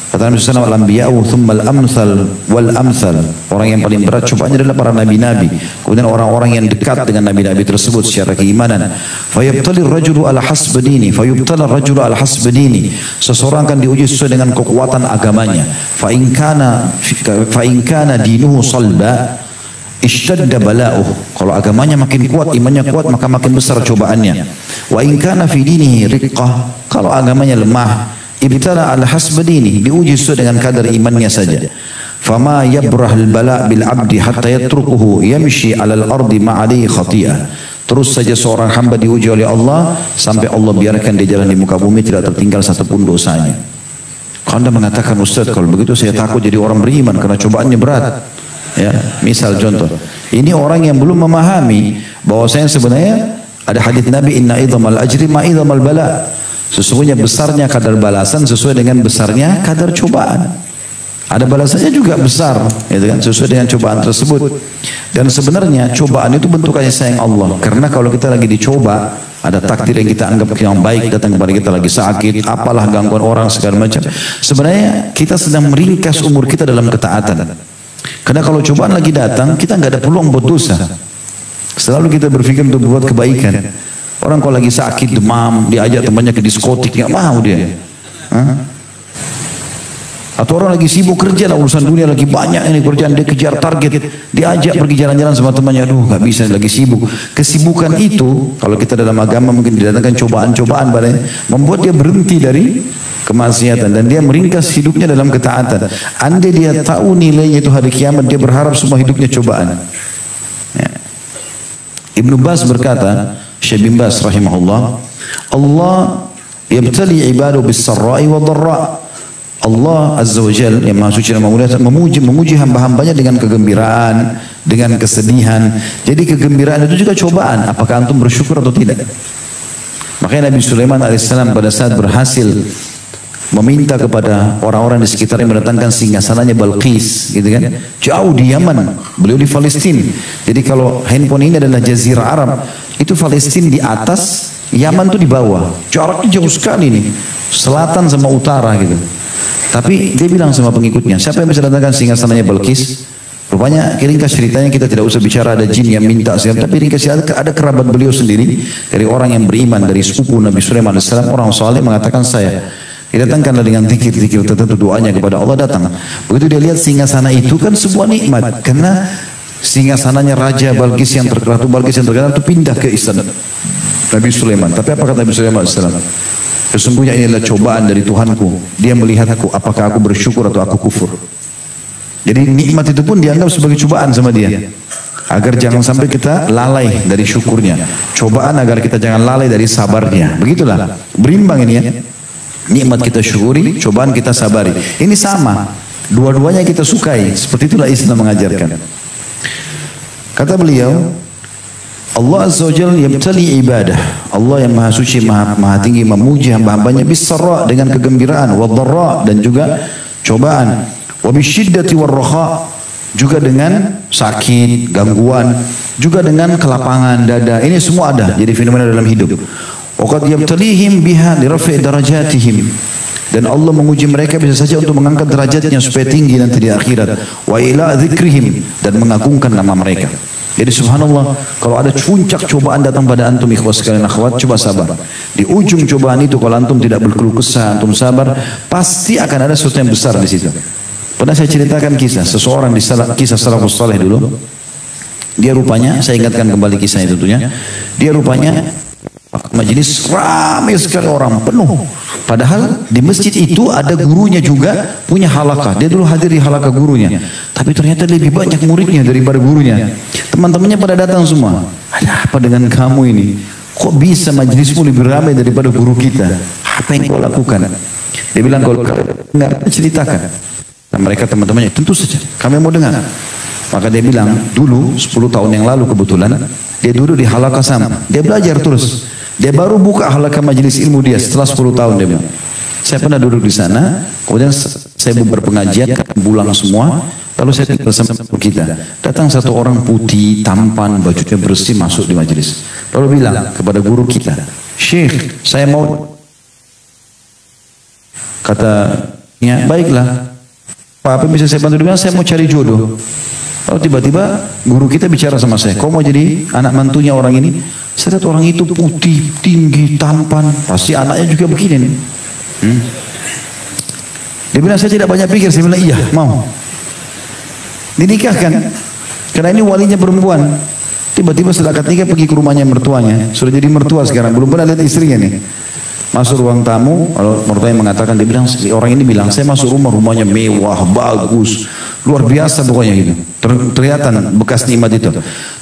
B: Kata Nabi SAW, al-anbiya'u thummal amthal wal amthal. Orang yang paling berat cobaannya adalah para nabi-nabi. Kemudian orang-orang yang dekat dengan nabi-nabi tersebut secara keimanan. Fayubtalir rajulu ala hasbadini, fayubtalir rajulu ala hasbadini. Seseorang akan diuji sesuai dengan kekuatan agamanya. Fa in kana dinuhu salba, ishtadda bala'uh. Kalau agamanya makin kuat, imannya kuat, maka makin besar cobaannya. Wa in kana fi dinihi riqqah. Kalau agamanya lemah, ibtala al hasbadini, diuji sesuai dengan kadar imannya saja. Fama yabrahul bala bil abdi hatta yatrukuhu yamshi alal ardi ma'ali khati'ah. Terus saja seorang hamba diuji oleh Allah sampai Allah biarkan dia jalan di muka bumi tidak tertinggal satupun dosanya. Kalau Anda mengatakan, Ustaz, kalau begitu saya takut jadi orang beriman karena cobaannya berat. Ya, misal contoh, ini orang yang belum memahami bahwasanya sebenarnya ada hadis Nabi, inna idhamal ajri ma idhamal bala. Sesungguhnya besarnya kadar balasan sesuai dengan besarnya kadar cobaan. Ada balasannya juga besar, gitu kan, sesuai dengan cobaan tersebut. Dan sebenarnya cobaan itu bentuk kasih sayang Allah. Karena kalau kita lagi dicoba, ada takdir yang kita anggap yang baik datang kepada kita, lagi sakit, apalah gangguan orang segala macam. Sebenarnya kita sedang meringkas umur kita dalam ketaatan. Karena kalau cobaan lagi datang, kita nggak ada peluang buat dosa. Selalu kita berpikir untuk berbuat kebaikan. Orang kalau lagi sakit, demam, diajak temannya ke diskotik, nggak mau dia. Atau orang lagi sibuk kerja lah, urusan dunia lagi banyak ini kerjaan, dia kejar target, diajak pergi jalan-jalan sama temannya, aduh nggak bisa, lagi sibuk. Kesibukan itu, kalau kita dalam agama mungkin didatangkan cobaan-cobaan padanya, membuat dia berhenti dari kemaksiatan dan dia meringkas hidupnya dalam ketaatan. Andai dia tahu nilainya itu hari kiamat, dia berharap semua hidupnya cobaan. Ya. Ibnu Baz berkata, Syekh bin Baz rahimahullah, Allah yabtali ibadu bis-sarra'i wa dharra. Allah Azza wa Jal yang Maha Suci dan Maha Mulia memuji hamba-hambanya dengan kegembiraan, dengan kesedihan. Jadi kegembiraan itu juga cobaan. Apakah antum bersyukur atau tidak? Makanya Nabi Sulaiman alaihissalam pada saat berhasil meminta kepada orang-orang di sekitarnya mendatangkan singgasananya Balqis, gitu kan? Jauh di Yaman, beliau di Palestina. Jadi kalau handphone ini adalah Jazirah Arab, itu Palestina di atas, Yaman itu di bawah. Jaraknya jauh sekali nih, selatan sama utara gitu. Tapi dia bilang sama pengikutnya, siapa yang bisa datangkan singgasananya Balqis? Rupanya ringkas ceritanya, kita tidak usah bicara ada jin yang minta, tapi ringkas ada kerabat beliau sendiri dari orang yang beriman dari sepupu Nabi Sulaiman AS, orang saleh mengatakan saya. Datangkanlah dengan zikir-zikir tertentu, doanya kepada Allah datang. Begitu dia lihat singgasana itu kan sebuah nikmat, karena singgasananya Raja Balqis yang terkenal itu pindah ke istana Nabi Sulaiman. Tapi apa kata Nabi Sulaiman AS? Sesungguhnya ini adalah cobaan dari Tuhanku. Dia melihatku, apakah aku bersyukur atau aku kufur. Jadi nikmat itu pun dianggap sebagai cobaan sama dia. Agar jangan sampai kita lalai dari syukurnya. Cobaan agar kita jangan lalai dari sabarnya. Begitulah. Berimbang ini ya. Nikmat kita syukuri, cobaan kita sabari. Ini sama. Dua-duanya kita sukai. Seperti itulah Islam mengajarkan. Kata beliau, Allah Azza wa Jalla yabtali ibadah. Allah yang Maha Suci, Maha Tinggi memuji hamba-hambanya bis-sarra dengan kegembiraan, wa dharra dan juga cobaan, wa bisyiddati war-raha juga dengan sakit, gangguan, juga dengan kelapangan dada. Ini semua ada jadi fenomena dalam hidup. Wa qad yabtalihim biha li rafi' darajatihim. Dan Allah menguji mereka bisa saja untuk mengangkat derajatnya supaya tinggi nanti di akhirat. Wa ila dzikrihim dan mengagungkan nama mereka. Jadi subhanallah, kalau ada puncak cobaan datang pada antum ikhwas sekalian akhwat, coba sabar. Di ujung cobaan itu kalau antum tidak berkeluh kesah, antum sabar, pasti akan ada sesuatu yang besar di situ. Pernah saya ceritakan kisah seseorang di kisah salafus saleh dulu. Dia rupanya, saya ingatkan kembali kisahnya tentunya. Dia rupanya majelis ramai sekali orang, penuh. Padahal di masjid itu ada gurunya juga punya halakah. Dia dulu hadir di halakah gurunya. Tapi ternyata lebih banyak muridnya daripada gurunya. Teman-temannya pada datang semua. Ada apa dengan kamu ini? Kok bisa majelismu lebih ramai daripada guru kita? Apa yang kau lakukan? Dia bilang, kalau enggak ceritakan. Dan mereka teman-temannya, tentu saja kami mau dengar. Maka dia bilang, dulu 10 tahun yang lalu kebetulan dia duduk di halakah sama. Dia belajar terus. Dia baru buka halaqah majelis ilmu dia setelah 10 tahun dia bilang. Saya pernah duduk di sana, kemudian saya berpengajian, pulang semua, lalu saya tinggal sama kita. Datang satu orang putih, tampan, bajunya bersih masuk di majelis. Lalu bilang kepada guru kita, Syekh, saya mau. Katanya, baiklah. Apa bisa saya bantu? Dia bilang, saya mau cari jodoh. Lalu tiba-tiba guru kita bicara sama saya, kau mau jadi anak mantunya orang ini? Saya lihat orang itu putih, tinggi, tampan, pasti anaknya juga begini nih. Dia bilang, saya tidak banyak pikir. Saya bilang, iya, mau. Dinikahkan. Karena ini walinya perempuan. Tiba-tiba setelah akad nikah pergi ke rumahnya mertuanya. Sudah jadi mertua sekarang, belum pernah lihat istrinya nih. Masuk ruang tamu, kalau mertuanya mengatakan, dia bilang, orang ini bilang, saya masuk rumahnya mewah, bagus, luar biasa pokoknya gitu. Kelihatan bekas nikmat itu.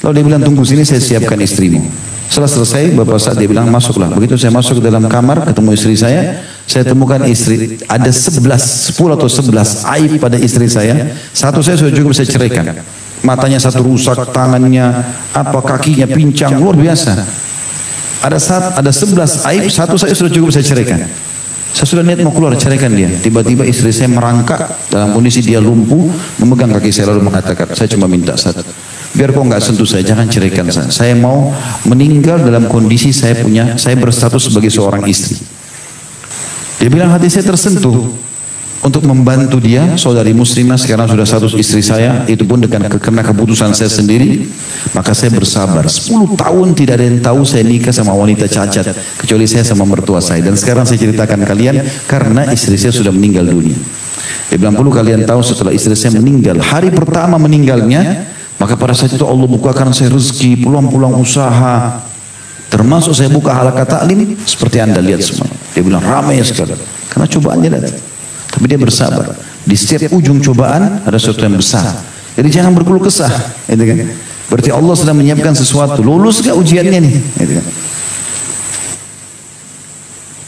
B: Lalu dia bilang, tunggu sini, saya siapkan istrimu. Setelah selesai, beberapa saat dia bilang, masuklah. Begitu saya masuk ke dalam kamar, ketemu istri saya temukan istri, ada 10 atau 11 aib pada istri saya. Satu saya sudah cukup saya ceraikan. Matanya satu rusak, tangannya, kakinya pincang, luar biasa. Ada 11 aib, satu saya sudah cukup saya ceraikan. Saya sudah niat mau keluar, ceraikan dia. Tiba-tiba istri saya merangkak dalam kondisi dia lumpuh, memegang kaki saya lalu mengatakan, saya cuma minta satu. Biar kau nggak sentuh saya, jangan ceraikan saya. Saya mau meninggal dalam kondisi saya berstatus sebagai seorang istri. Dia bilang hati saya tersentuh. untuk membantu dia, saudari muslimah sekarang sudah status istri saya, itu pun karena keputusan saya sendiri, maka saya bersabar. 10 tahun tidak ada yang tahu saya nikah sama wanita cacat, kecuali saya sama mertua saya. Dan sekarang saya ceritakan kalian, karena istri saya sudah meninggal dunia. Dia bilang, perlu kalian tahu setelah istri saya meninggal, hari pertama meninggalnya, maka pada saat itu Allah bukakan saya rezeki, pulang-pulang usaha, termasuk saya buka halaqah taklim, seperti anda lihat semua. Dia bilang, ramai sekali, karena cobaannya datang. Tapi dia bersabar. Di setiap ujung cobaan ada sesuatu yang besar. Jadi jangan berkeluh kesah. Gitu kan? Berarti Allah sedang menyiapkan sesuatu. Lulus gak ujiannya nih? Gitu kan?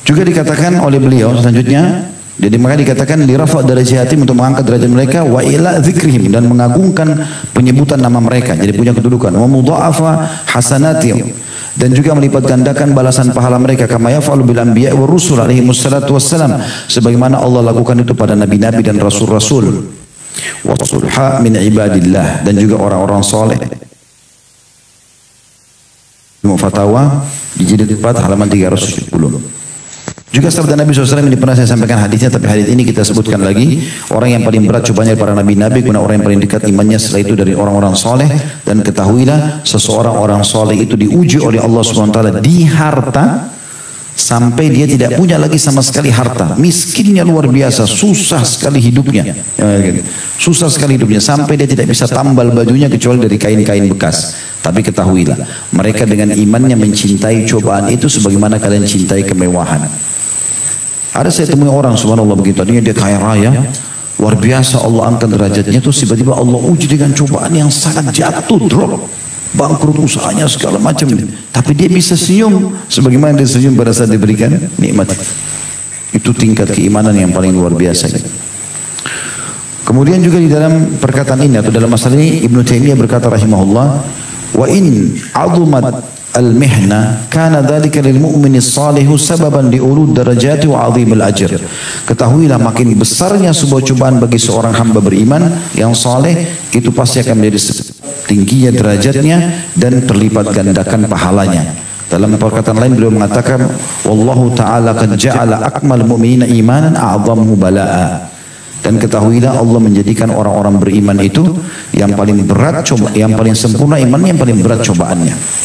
B: Juga dikatakan oleh beliau selanjutnya. Jadi maka dikatakan lirafa darajatim, untuk mengangkat derajat mereka, wa ila dzikrihim, dan mengagungkan penyebutan nama mereka. Jadi punya kedudukan. Wa mudha'afa hasanatihim, dan juga melipat gandakan balasan pahala mereka, kama yaf'alu bil anbiya wa rusul alaihi wassalatu wassalam, sebagaimana Allah lakukan itu pada nabi-nabi dan rasul-rasul. Wa sulha min ibadillah, dan juga orang-orang saleh. Fatawa di jilid 4 halaman 370. Juga sabda Nabi SAW ini pernah saya sampaikan hadisnya, tapi hadis ini kita sebutkan lagi. Orang yang paling berat cobanya para nabi-nabi, kemudian orang yang paling dekat imannya setelah itu dari orang-orang soleh. Dan ketahuilah, seseorang orang soleh itu diuji oleh Allah SWT di harta, sampai dia tidak punya lagi sama sekali harta. Miskinnya luar biasa, susah sekali hidupnya. Susah sekali hidupnya, sampai dia tidak bisa tambal bajunya kecuali dari kain-kain bekas. Tapi ketahuilah, mereka dengan imannya mencintai cobaan itu sebagaimana kalian cintai kemewahan. Ada saya temui orang, subhanallah, begitu tadinya dia kaya raya, luar biasa Allah angkat derajatnya, terus tiba-tiba Allah uji dengan cobaan yang sangat jatuh, drop, bangkrut usahanya segala macam. Tapi dia bisa senyum sebagaimana dia senyum pada saat diberikan nikmat. Itu tingkat keimanan yang paling luar biasa. Kemudian juga di dalam perkataan ini atau dalam masalah ini, Ibnu Taimiyah berkata rahimahullah, wa in azumat al-mihna kana dzalika lil mu'mini shalihu sababan li ulud darajati wa 'azimil ajr. Ketahuilah, makin besarnya sebuah cobaan bagi seorang hamba beriman yang saleh, itu pasti akan menjadi tingginya derajatnya dan terlipat gandakan pahalanya. Dalam perkataan lain beliau mengatakan, wallahu ta'ala qad ja'ala akmal mu'minina imanan a'dhammu bala'a. Dan ketahuilah, Allah menjadikan orang-orang beriman itu yang paling berat coba, yang paling sempurna imannya, yang paling berat cobaannya.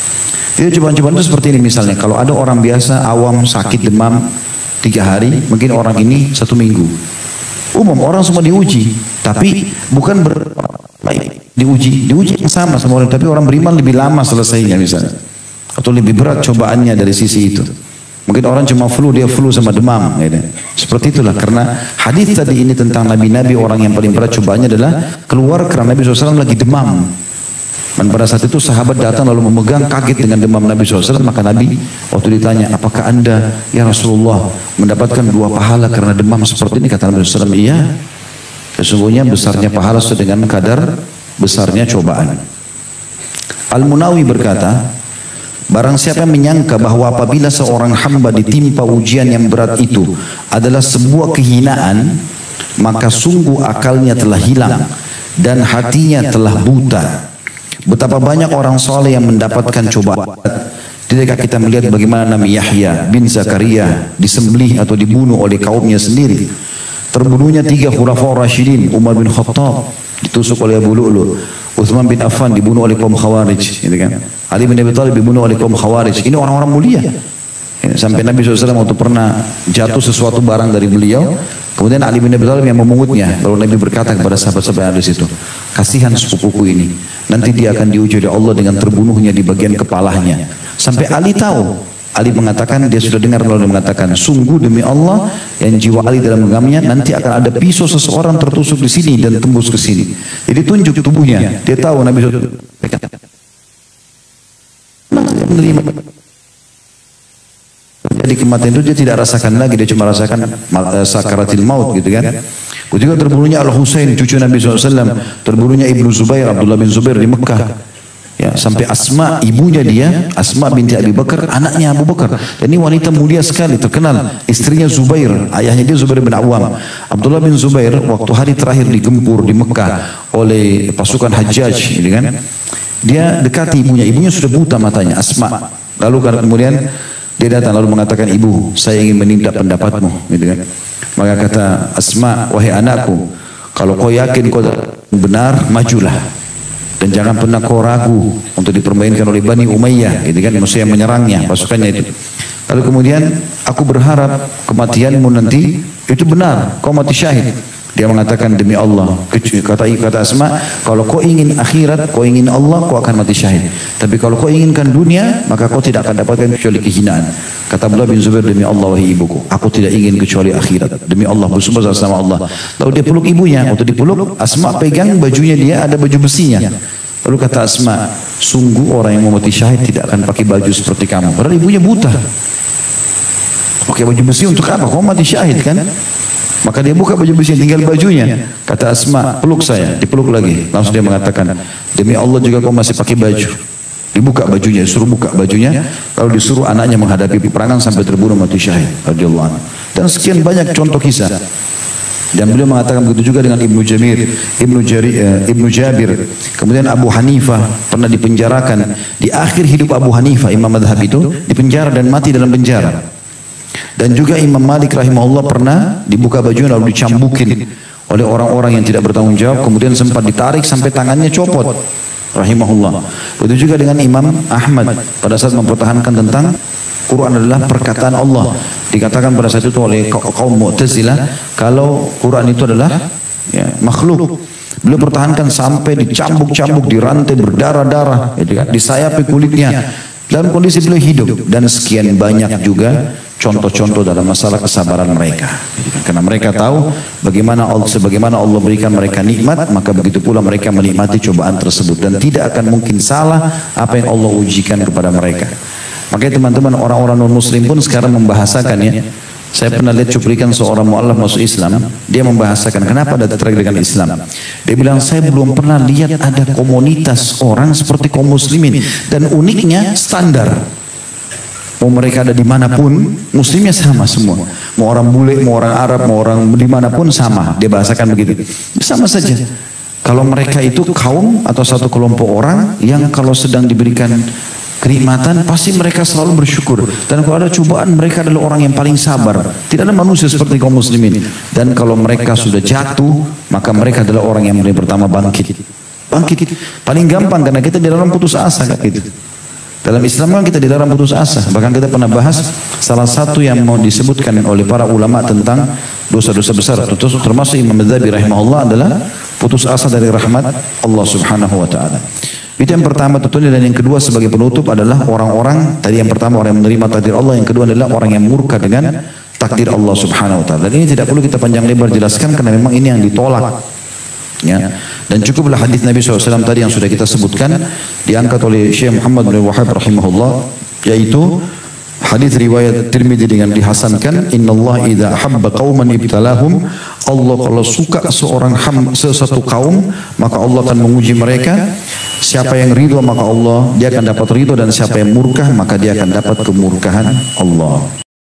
B: Jadi cobaan-cobaan itu seperti ini, misalnya kalau ada orang biasa awam sakit demam 3 hari, mungkin orang ini 1 minggu. Umum orang semua diuji, tapi bukan baik diuji yang sama orang, tapi orang beriman lebih lama selesainya misalnya, atau lebih berat cobaannya dari sisi itu. Mungkin orang cuma flu, dia flu sama demam. Gitu. Seperti itulah, karena hadis tadi ini tentang nabi-nabi, orang yang paling berat cobaannya adalah keluar karena Nabi SAW lagi demam. Dan pada saat itu sahabat datang lalu memegang, kaget dengan demam Nabi SAW. Maka Nabi waktu ditanya, apakah anda ya Rasulullah mendapatkan 2 pahala karena demam seperti ini? Kata Nabi SAW, iya, sesungguhnya besarnya pahala sesuai dengan kadar besarnya cobaan. Al-Munawi berkata, barang siapa yang menyangka bahwa apabila seorang hamba ditimpa ujian yang berat itu adalah sebuah kehinaan, maka sungguh akalnya telah hilang dan hatinya telah buta. Betapa banyak orang soleh yang mendapatkan cobaan. Tidakkah kita melihat bagaimana Nabi Yahya bin Zakaria disembelih atau dibunuh oleh kaumnya sendiri? Terbunuhnya 3 khulafaur rasyidin, Umar bin Khattab ditusuk oleh Abu Lu'lu', Utsman bin Affan dibunuh oleh kaum Khawarij, gitu kan? Ali bin Abi Thalib dibunuh oleh kaum Khawarij. Ini orang-orang mulia. Sampai Nabi SAW waktu pernah jatuh sesuatu barang dari beliau, kemudian Ali bin Abi Thalib yang memungutnya. Lalu Nabi berkata kepada sahabat-sahabat yang ada di situ, kasihan sepupuku ini, nanti dia akan diuji oleh Allah dengan terbunuhnya di bagian kepalanya. Sampai Ali tahu. Ali mengatakan, dia sudah dengar lalu mengatakan, sungguh demi Allah yang jiwa Ali dalam genggamnya, nanti akan ada pisau seseorang tertusuk di sini dan tembus ke sini. Jadi tunjuk tubuhnya. Dia tahu Nabi SAW menerima. Jadi kematian itu dia tidak rasakan lagi, dia cuma rasakan sakaratil maut, gitu kan. Ketika terbunuhnya Al-Husain, cucu Nabi SAW, terbunuhnya Ibnu Zubair, Abdullah bin Zubair di Mekah. Ya, sampai Asma, ibunya dia, Asma binti Abi Bakar, anaknya Abu Bakar. Dan ini wanita mulia sekali, terkenal. Istrinya Zubair, ayahnya dia Zubair bin Awam. Abdullah bin Zubair waktu hari terakhir digempur di Mekah oleh pasukan Hajjaj, gitu kan. Dia dekati ibunya, ibunya sudah buta matanya, Asma. Lalu kemudian Dia datang lalu mengatakan, ibu, saya ingin menindak pendapatmu. Gitu kan. Maka kata Asma, wahai anakku, kalau kau yakin kau benar, majulah. Dan jangan pernah kau ragu untuk dipermainkan oleh Bani Umayyah, gitu kan, maksudnya yang menyerangnya, pasukannya itu. Lalu kemudian, aku berharap kematianmu nanti itu benar, kau mati syahid. Dia mengatakan, demi Allah, kata Asma, kalau kau ingin akhirat, kau ingin Allah, kau akan mati syahid. Tapi kalau kau inginkan dunia, maka kau tidak akan dapatkan kecuali kehinaan. Kata Abdullah bin Zubair, demi Allah wahai ibuku, aku tidak ingin kecuali akhirat. Demi Allah, bersumpah sama Allah. Lalu dia peluk ibunya, waktu dipeluk, Asma pegang bajunya dia, ada baju besinya. Lalu kata Asma, sungguh orang yang mau mati syahid tidak akan pakai baju seperti kamu. Padahal ibunya buta. Pakai baju besi untuk apa? Kau mati syahid kan? Maka dia buka baju besi, tinggal bajunya. Kata Asma, peluk saya, dipeluk lagi. Langsung dia mengatakan, demi Allah juga kau masih pakai baju. Dibuka bajunya, disuruh buka bajunya, lalu disuruh anaknya menghadapi peperangan sampai terbunuh mati syahid. Radhiyallahu anhu. Dan sekian banyak contoh kisah. Dan beliau mengatakan begitu juga dengan Ibnu Jabir. Kemudian Abu Hanifah pernah dipenjarakan. Di akhir hidup Abu Hanifah, imam madhab itu, dipenjara dan mati dalam penjara. Dan juga Imam Malik rahimahullah pernah dibuka bajunya lalu dicambukin oleh orang-orang yang tidak bertanggung jawab, kemudian sempat ditarik sampai tangannya copot rahimahullah. Begitu juga dengan Imam Ahmad pada saat mempertahankan tentang Quran adalah perkataan Allah. Dikatakan pada saat itu oleh kaum Mu'tazilah kalau Quran itu adalah makhluk. Beliau pertahankan sampai dicambuk-cambuk, dirantai berdarah-darah, disayapi kulitnya. Dalam kondisi beliau hidup, dan sekian banyak juga contoh-contoh dalam masalah kesabaran mereka. Karena mereka tahu sebagaimana Allah berikan mereka nikmat, maka begitu pula mereka menikmati cobaan tersebut, dan tidak akan mungkin salah apa yang Allah ujikan kepada mereka. Makanya teman-teman, orang-orang non-muslim pun sekarang membahasakannya. Saya pernah lihat cuplikan seorang mu'alaf masuk Islam, dia membahasakan kenapa ada terkait dengan Islam. Dia bilang, saya belum pernah lihat ada komunitas orang seperti kaum muslimin, dan uniknya standar. Mau mereka ada dimanapun, muslimnya sama semua. Mau orang bule, mau orang Arab, mau orang dimanapun sama. Dia bahasakan begitu. Sama saja. Kalau mereka itu kaum atau satu kelompok orang yang kalau sedang diberikan kenikmatan, pasti mereka selalu bersyukur. Dan kalau ada cobaan, mereka adalah orang yang paling sabar. Tidak ada manusia seperti kaum muslimin. Dan kalau mereka sudah jatuh, maka mereka adalah orang yang pertama bangkit. Bangkit. Paling gampang karena kita di dalam putus asa kan gitu. Dalam Islam kan kita di dalam putus asa. Bahkan kita pernah bahas salah satu yang mau disebutkan oleh para ulama tentang dosa-dosa besar. Termasuk Imam Madzhabi rahimahullah adalah putus asa dari rahmat Allah subhanahu wa ta'ala. Itu yang pertama tentunya, dan yang kedua sebagai penutup adalah orang-orang, tadi yang pertama orang yang menerima takdir Allah, yang kedua adalah orang yang murka dengan takdir Allah subhanahu wa ta'ala. Dan ini tidak perlu kita panjang lebar jelaskan karena memang ini yang ditolak. Ya. Dan cukuplah hadis Nabi SAW tadi yang sudah kita sebutkan, diangkat oleh Syekh Muhammad bin Wahab rahimahullah, yaitu hadis riwayat Tirmidzi dengan dihasankan, innallaha idza habba qauman ibtalahum, Allah kalau suka sesuatu kaum, maka Allah akan menguji mereka. Siapa yang ridho maka Allah dia akan dapat ridho, dan siapa yang murka maka dia akan dapat kemurkaan Allah.